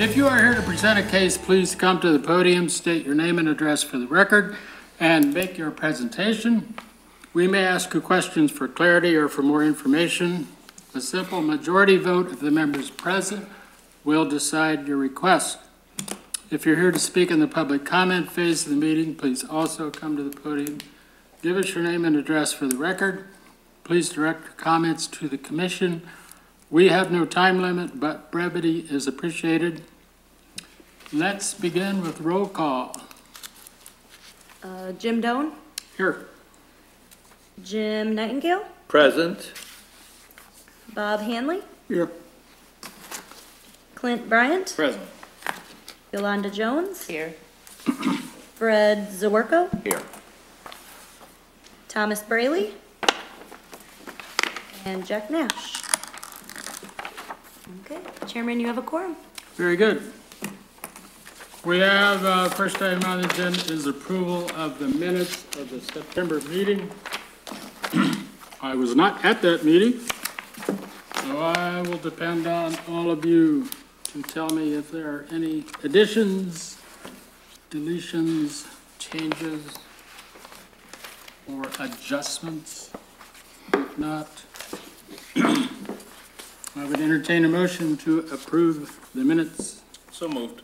If you are here to present a case, please come to the podium, state your name and address for the record, and make your presentation. We may ask you questions for clarity or for more information. A simple majority vote of the members present will decide your request. If you're here to speak in the public comment phase of the meeting, please also come to the podium. Give us your name and address for the record. Please direct your comments to the commission. We have no time limit, but brevity is appreciated. Let's begin with roll call. Jim Doan? Here. Jim Nightingale? Present. Bob Hanley? Here. Clint Bryant? Present. Yolanda Jones? Here. Fred Zawerko? Here. Thomas Braley? And Jack Nash. Okay, Chairman, you have a quorum. Very good. We have, first item on the agenda is approval of the minutes of the September meeting. I was not at that meeting, so I will depend on all of you to tell me if there are any additions, deletions, changes, or adjustments. If not, I would entertain a motion to approve the minutes. So moved.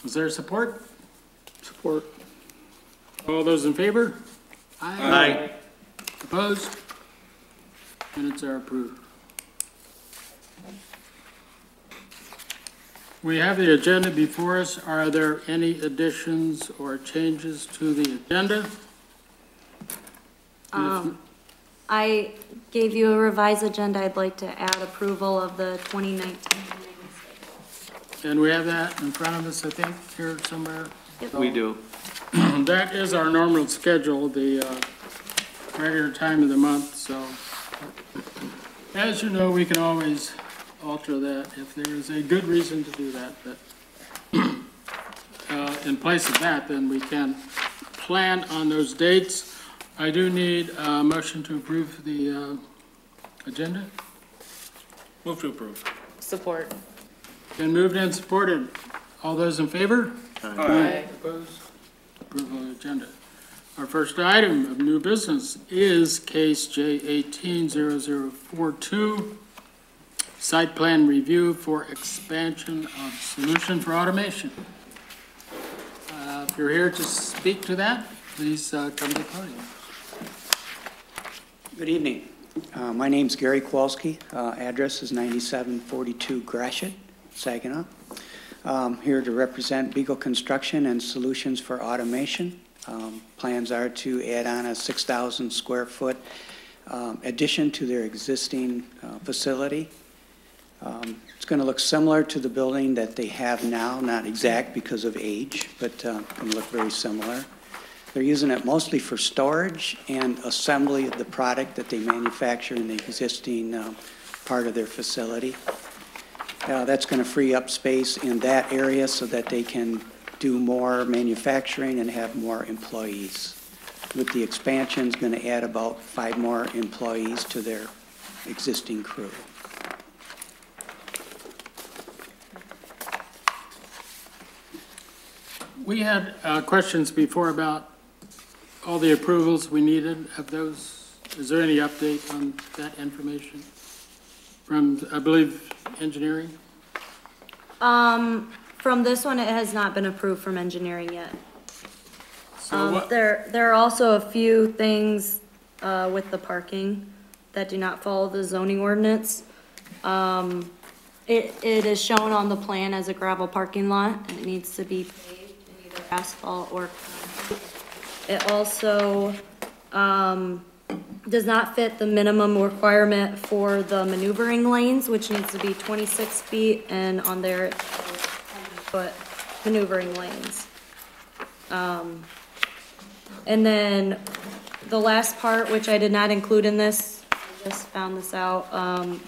Is there support? Support. All those in favor? Aye. Opposed? Minutes are approved. We have the agenda before us. Are there any additions or changes to the agenda? I gave you a revised agenda. I'd like to add approval of the 2019. And we have that in front of us, I think, here somewhere. Yep. We do. That is our normal schedule, the regular time of the month, so as you know, we can always alter that if there is a good reason to do that, but in place of that, then we can plan on those dates. I do need a motion to approve the agenda. Move to approve. Support. Been moved and supported. All those in favor? Aye. Opposed? Approval of the agenda. Our first item of new business is case J180042, site plan review for expansion of solution for automation. If you're here to speak to that, please come to the podium. Good evening. My name's Gary Kowalski. Address is 9742 Gratiot, Saginaw. Here to represent Beagle Construction and Solutions for Automation. Plans are to add on a 6,000 square foot addition to their existing facility. It's going to look similar to the building that they have now, not exact because of age, but going to look very similar. They're using it mostly for storage and assembly of the product that they manufacture in the existing part of their facility. That's going to free up space in that area so that they can do more manufacturing and have more employees. With the expansion, it's going to add about 5 more employees to their existing crew. We had questions before about all the approvals we needed of those. Is there any update on that information from, I believe, engineering? From this one, it has not been approved from engineering yet. So There are also a few things with the parking that do not follow the zoning ordinance. It is shown on the plan as a gravel parking lot, and it needs to be paved in either asphalt or concrete. It also does not fit the minimum requirement for the maneuvering lanes, which needs to be 26 feet, and on there it's 10-foot maneuvering lanes. And then the last part, which I did not include in this, I just found this out,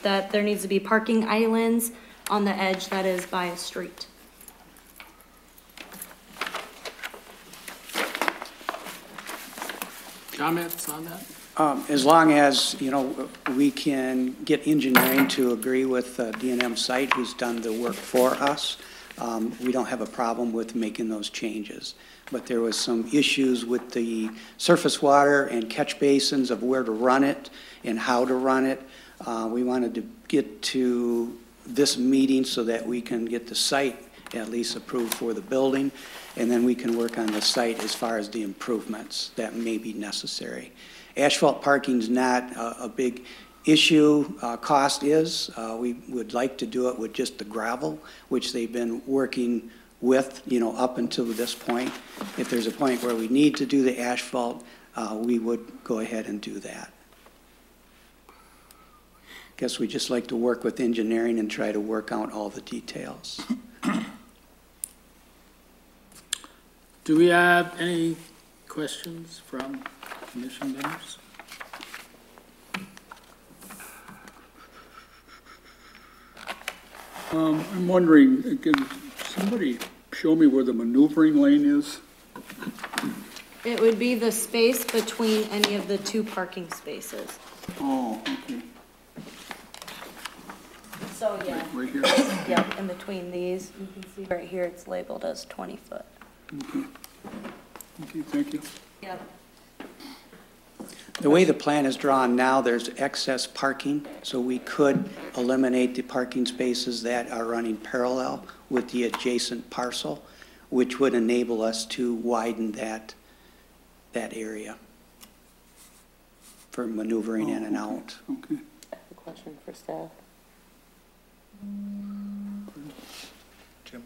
that there needs to be parking islands on the edge that is by a street. Comments on that? As long as, you know, we can get engineering to agree with D&M Site, who's done the work for us, we don't have a problem with making those changes. But there was some issues with the surface water and catch basins of where to run it and how to run it. We wanted to get to this meeting so that we can get the site at least approved for the building, and then we can work on the site as far as the improvements that may be necessary. Asphalt parking's not a big issue. Cost is. We would like to do it with just the gravel, which they've been working with, up until this point. If there's a point where we need to do the asphalt, we would go ahead and do that. Guess we just like to work with engineering and try to work out all the details. Do we have any questions from commission members? I'm wondering, can somebody show me where the maneuvering lane is? It would be the space between any of the two parking spaces. Oh, okay, So, yeah. right here. Yep, in between these, you can see right here, it's labeled as 20 foot. Okay, thank you. Yep. The way the plan is drawn now, there's excess parking, so we could eliminate the parking spaces that are running parallel with the adjacent parcel, which would enable us to widen that area for maneuvering in and out. Okay. I have a question for staff. Jim?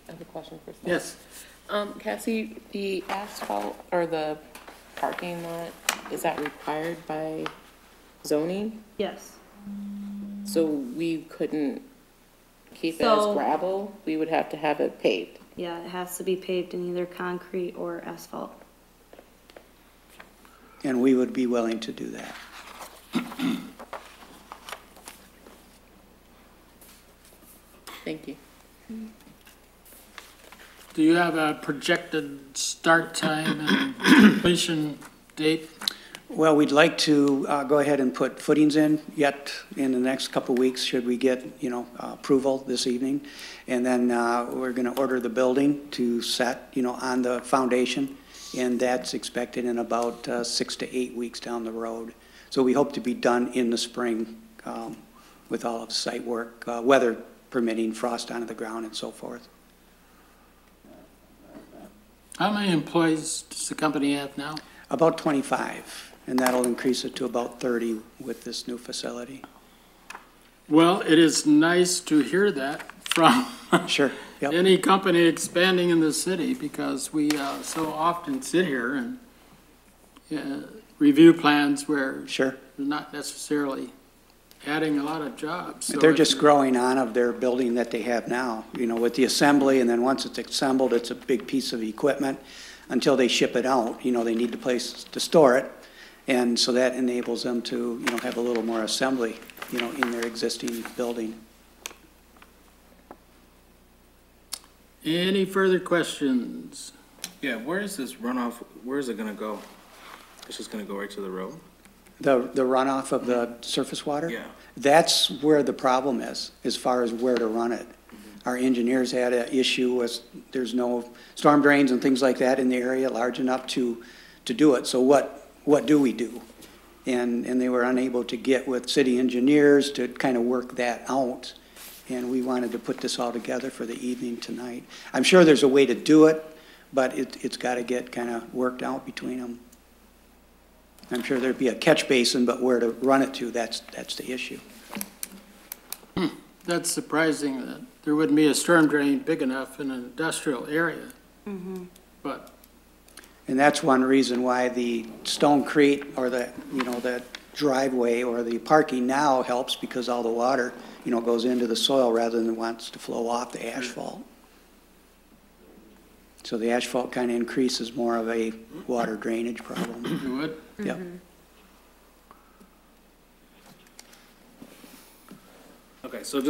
I have a question for staff. Yes. Cassie, the asphalt or the parking lot, is that required by zoning? Yes. So we couldn't keep it So- as gravel? We would have to have it paved? Yeah, it has to be paved in either concrete or asphalt. And we would be willing to do that. Thank you. Do you have a projected start time and completion date? Well, we'd like to go ahead and put footings in yet in the next couple of weeks, should we get, approval this evening. And then we're going to order the building to set, on the foundation, and that's expected in about 6 to 8 weeks down the road. So we hope to be done in the spring with all of the site work, weather permitting, frost onto the ground and so forth. How many employees does the company have now? About 25, and that'll increase it to about 30 with this new facility. Well, it is nice to hear that from Sure, yep. any company expanding in the city, because we so often sit here and review plans where Sure. they're not necessarily adding a lot of jobs. So They're if just you're- growing on of their building that they have now, with the assembly, and then once it's assembled, it's a big piece of equipment. Until they ship it out, they need a place to store it. And so that enables them to, have a little more assembly, in their existing building. Any further questions? Yeah, where is this runoff, where is it gonna go? It's just gonna go right to the road? The runoff of the surface water? Yeah. That's where the problem is, as far as where to run it. Our engineers had an issue with, there's no storm drains and things like that in the area large enough to do it. So what do we do? And they were unable to get with city engineers to kind of work that out. And we wanted to put this all together for the evening tonight. I'm sure there's a way to do it, but it's got to get kind of worked out between them. I'm sure there'd be a catch basin, but where to run it to, that's the issue. That's surprising that there wouldn't be a storm drain big enough in an industrial area. But And that's one reason why the stonecrete or the driveway or the parking now helps, because all the water, goes into the soil rather than wants to flow off the asphalt. So the asphalt kind of increases more of a water drainage problem. you would? Yep. Okay, so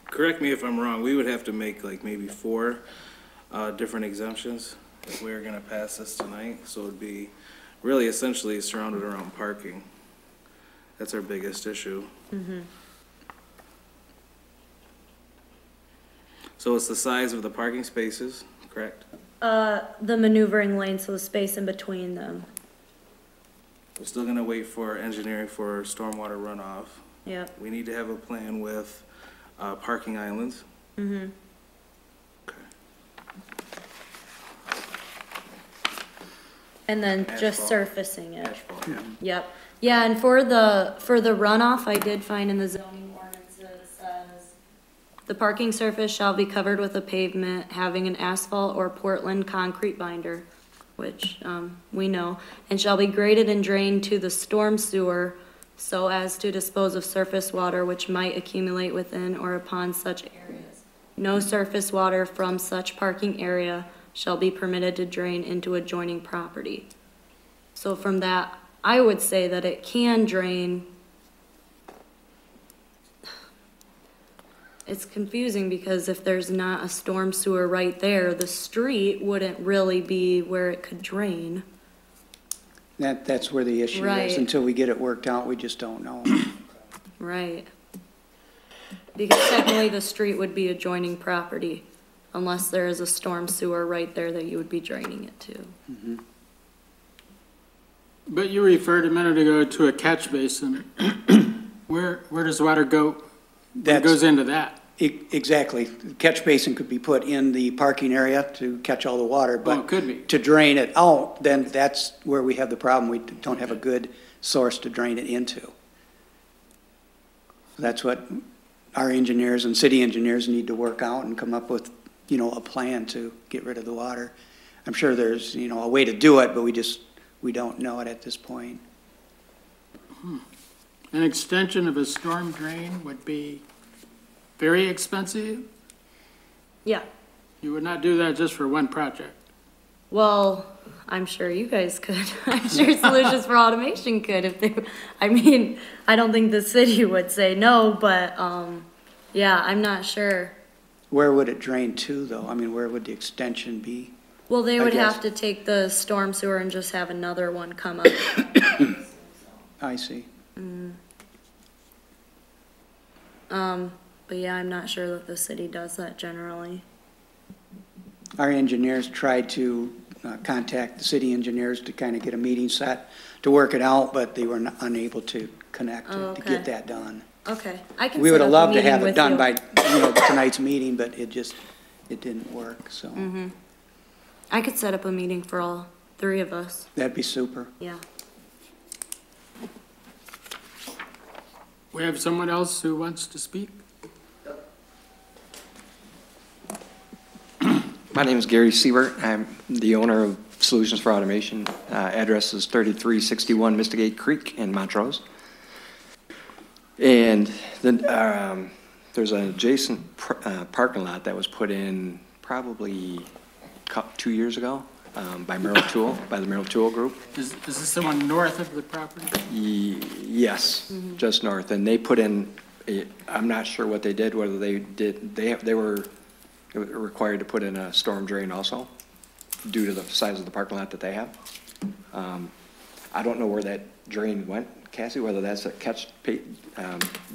correct me if I'm wrong, we would have to make like maybe 4 different exemptions if we were gonna pass this tonight. So it'd be really essentially surrounded around parking. That's our biggest issue. So it's the size of the parking spaces, correct? The maneuvering lane, so the space in between them. We're still gonna wait for engineering for stormwater runoff. Yep. We need to have a plan with, parking islands. Mm-hmm. Okay. And then just Asphalt. surfacing it. Asphalt. Yep. Yeah, and for the runoff, I did find in the zoning ordinance, it says, the parking surface shall be covered with a pavement having an asphalt or Portland concrete binder, which, we know, and shall be graded and drained to the storm sewer so as to dispose of surface water which might accumulate within or upon such areas. No surface water from such parking area shall be permitted to drain into adjoining property. So from that, I would say that it can drain. It's confusing because if there's not a storm sewer right there, the street wouldn't really be where it could drain. That's where the issue Right. is. Until we get it worked out, we just don't know. Right. Because technically the street would be adjoining property unless there is a storm sewer right there that you would be draining it to. But you referred a minute ago to a catch basin. Where does water go? What That's- goes into that? Exactly. The catch basin could be put in the parking area to catch all the water, Well, but it could be. to drain it out, then that's where we have the problem. We don't have a good source to drain it into. That's what our engineers and city engineers need to work out and come up with, a plan to get rid of the water. I'm sure there's, a way to do it, but we don't know it at this point. An extension of a storm drain would be very expensive. Yeah. You would not do that just for one project. Well, I'm sure you guys could. I'm sure Solutions for Automation could if they, I don't think the city would say no, but, yeah, I'm not sure. Where would it drain to, though? Where would the extension be? Well, they I would guess. have to take the storm sewer and just have another one come up. I see. But yeah, I'm not sure that the city does that generally. Our engineers tried to contact the city engineers to kind of get a meeting set to work it out, but they were unable to connect Oh, to okay. get that done. Okay, I can We set would have up a loved to meeting have it with done you. by, tonight's meeting, but it didn't work, so I could set up a meeting for all three of us, that'd be super. yeah. We have someone else who wants to speak? My name is Gary Siebert. I'm the owner of Solutions for Automation. Address is 3361 Mystigate Creek in Montrose. And then there's an adjacent parking lot that was put in probably 2 years ago by the Merrill Tool Group. Is this the one north of the property? Yes, just north. And they put in, I'm not sure what they did, whether they were required to put in a storm drain also, due to the size of the parking lot that they have. I don't know where that drain went, Cassie, whether that's a catch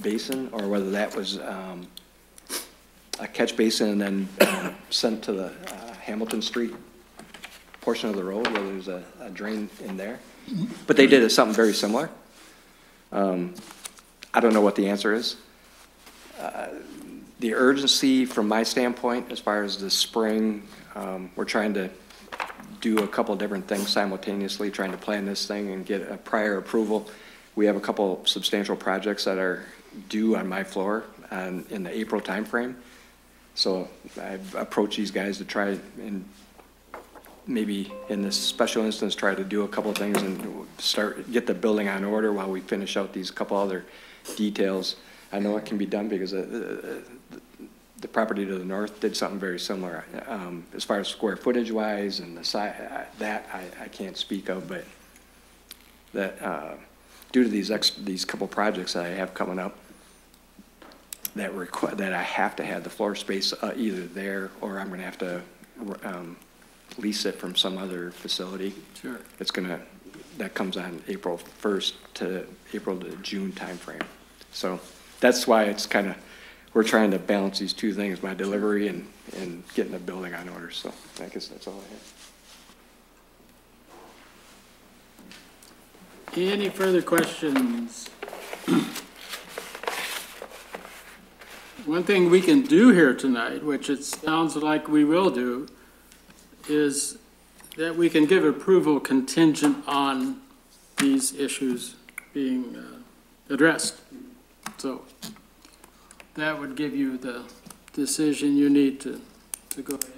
basin or whether that was a catch basin and then sent to the Hamilton Street portion of the road, whether there's a drain in there. But they did something very similar. I don't know what the answer is. The urgency from my standpoint, as far as the spring, we're trying to do a couple different things simultaneously, trying to plan this thing and get a prior approval. We have a couple substantial projects that are due on my floor in the April timeframe. So I've approached these guys to try and maybe in this special instance, try to do a couple of things and get the building on order while we finish out these couple other details. I know it can be done because the property to the north did something very similar. As far as square footage wise and the size, that I can't speak of, but that due to these couple projects that I have coming up, that I have to have the floor space either there or I'm going to have to lease it from some other facility. Sure. That comes on April 1st to April to June timeframe. So that's why it's kind of we're trying to balance these two things, my delivery and getting the building on order, so I guess that's all I have. Any further questions? One thing we can do here tonight, which it sounds like we will do, is that we can give approval contingent on these issues being addressed. So that would give you the decision you need to go ahead.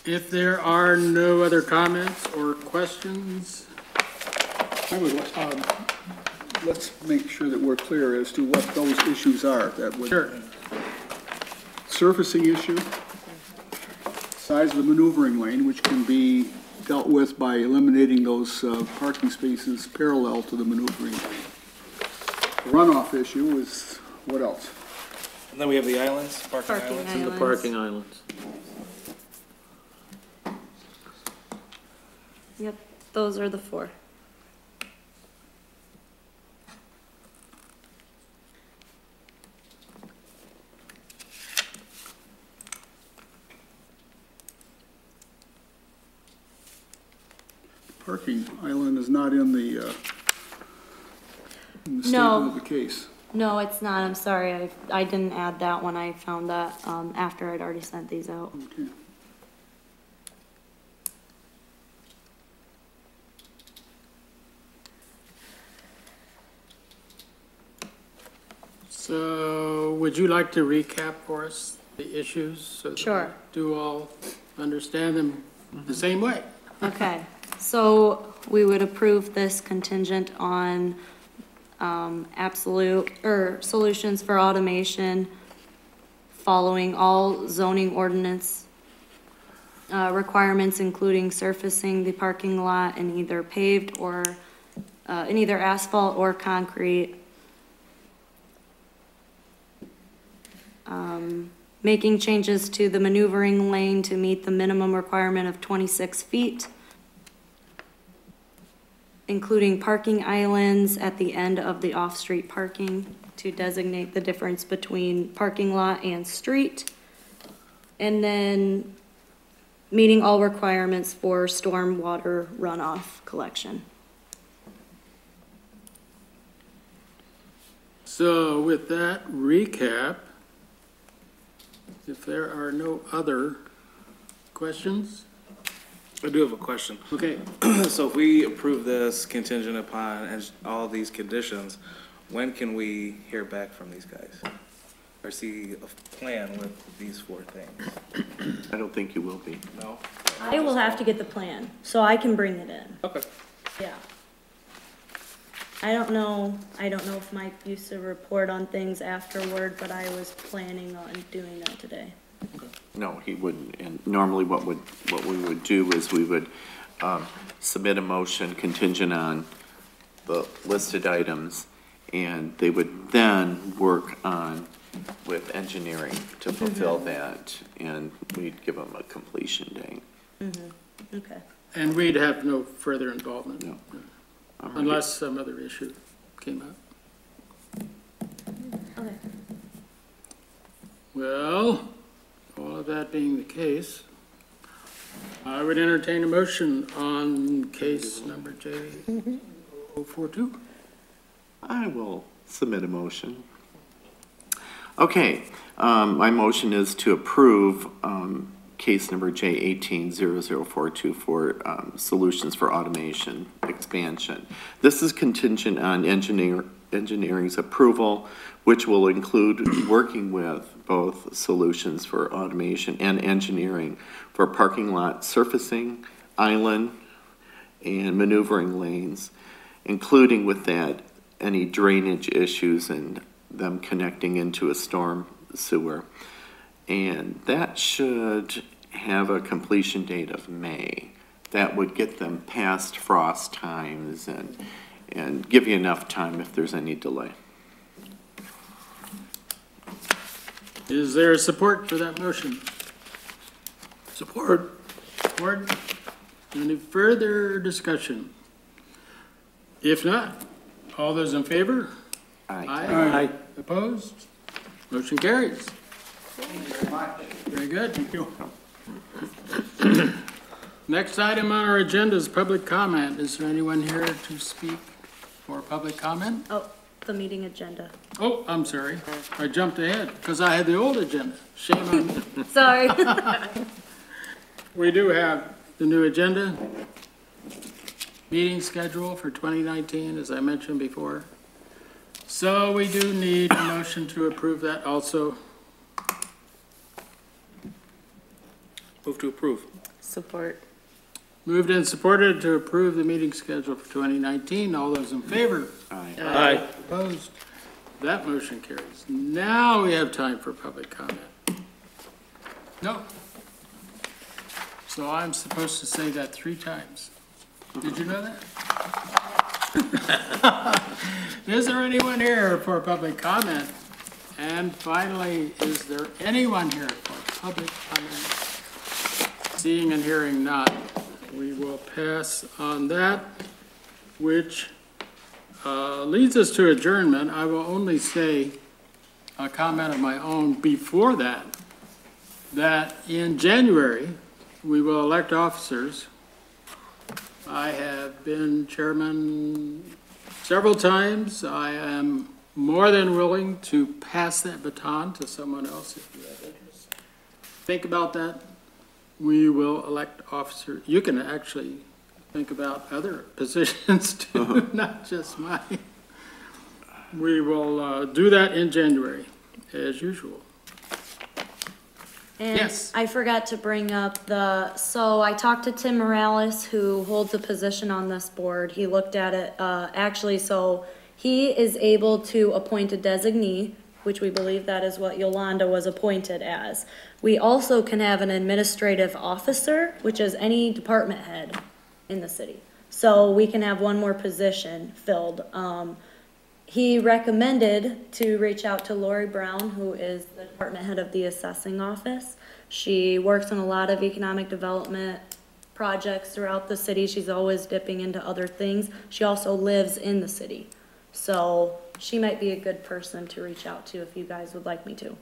If there are no other comments or questions, Let's make sure that we're clear as to what those issues are. That would sure. Surfacing issue, size of the maneuvering lane, which can be dealt with by eliminating those parking spaces parallel to the maneuvering lane. The runoff issue is, what else? And then we have the islands, parking Parking islands. islands. The parking islands. Yep, those are the four. Parking island is not in the No. statement of the case. No, it's not, I'm sorry, I didn't add that one, I found that, after I'd already sent these out. Okay. So would you like to recap for us the issues? So that Sure. we do all understand them the same way? Okay, so we would approve this contingent on, solutions for automation, following all zoning ordinance, requirements, including surfacing the parking lot in either paved or, in either asphalt or concrete. Making changes to the maneuvering lane to meet the minimum requirement of 26 feet, including parking islands at the end of the off-street parking to designate the difference between parking lot and street. And then meeting all requirements for stormwater runoff collection. So with that recap, if there are no other questions, I do have a question. okay. So if we approve this contingent upon all these conditions, when can we hear back from these guys? Or see a plan with these four things? I don't think you will be. No? I will have to get the plan, so I can bring it in. Okay. Yeah. I don't know if Mike used to report on things afterward, but I was planning on doing that today. No, he wouldn't. And normally what we would do is we would submit a motion contingent on the listed items, and they would then work on with engineering to fulfill that, and we'd give them a completion date. Okay. And we'd have no further involvement. No. Unless some other issue came up. Okay. Well, all of that being the case, I would entertain a motion on case number J042. I will submit a motion. Okay, my motion is to approve case number J180042 for solutions for automation expansion. This is contingent on engineering's approval, which will include working with both solutions for automation and engineering for parking lot surfacing, island, and maneuvering lanes, including with that any drainage issues and them connecting into a storm sewer. And that should have a completion date of May. That would get them past frost times and give you enough time if there's any delay. Is there support for that motion? Support. Support? Any further discussion? If not, all those in favor? Aye. Aye. Opposed? Motion carries. Thank you very much. Very good. Thank you. Next item on our agenda is public comment. Is there anyone here to speak for public comment? Oh, the meeting agenda. Oh, I'm sorry. I jumped ahead because I had the old agenda. Shame on me. Sorry. We do have the new agenda, meeting schedule for 2019, as I mentioned before. So we do need a motion to approve that also. Move to approve. Support. Moved and supported to approve the meeting schedule for 2019. All those in favor? Aye. Opposed? That motion carries. Now we have time for public comment. No. So I'm supposed to say that 3 times. Did you know that? Is there anyone here for public comment? And finally, is there anyone here for public comment? Seeing and hearing none, we will pass on that, which leads us to adjournment. I will only say a comment of my own before that in January, we will elect officers. I have been chairman several times. I am more than willing to pass that baton to someone else if you have interest. Think about that. We will elect officers. You can actually think about other positions too, not just mine. We will do that in January, as usual. And Yes. I forgot to bring up so I talked to Tim Morales, who holds a position on this board. He looked at it, so he is able to appoint a designee, which we believe that is what Yolanda was appointed as. We also can have an administrative officer, which is any department head in the city. So we can have one more position filled. He recommended to reach out to Lori Brown, who is the department head of the assessing office. She works on a lot of economic development projects throughout the city. She's always dipping into other things. She also lives in the city. So she might be a good person to reach out to if you guys would like me to.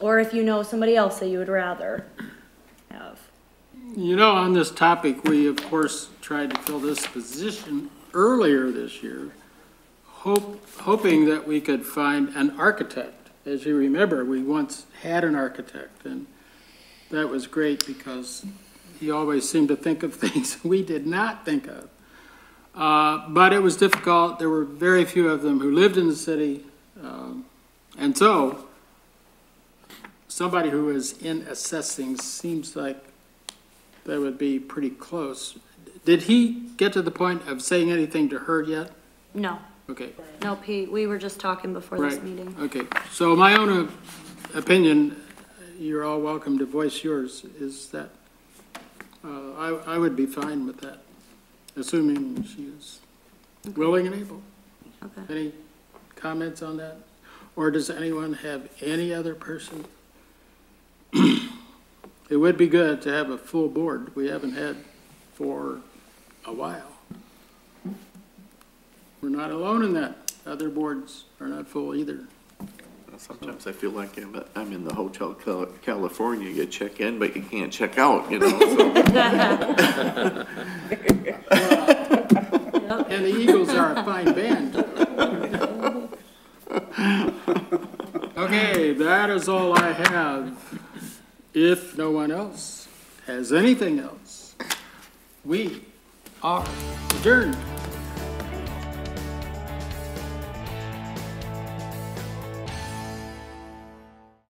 Or if you know somebody else that you would rather have. You know, on this topic, we of course tried to fill this position earlier this year, hoping that we could find an architect. As you remember, we once had an architect, and that was great because he always seemed to think of things we did not think of. But it was difficult. There were very few of them who lived in the city. And so somebody who is in assessing seems like that would be pretty close. Did he get to the point of saying anything to her yet? No. Okay. No, Pete, we were just talking before this Right. meeting. Okay. So my own opinion, you're all welcome to voice yours, is that I would be fine with that, assuming she is willing and able. Okay. Any comments on that? Or does anyone have any other person? It would be good to have a full board. We haven't had for a while. We're not alone in that. Other boards are not full either. Sometimes I feel like I'm in the Hotel California. You check in, but you can't check out, you know. So. And the Eagles are a fine band. Okay, that is all I have. If no one else has anything else, we are adjourned.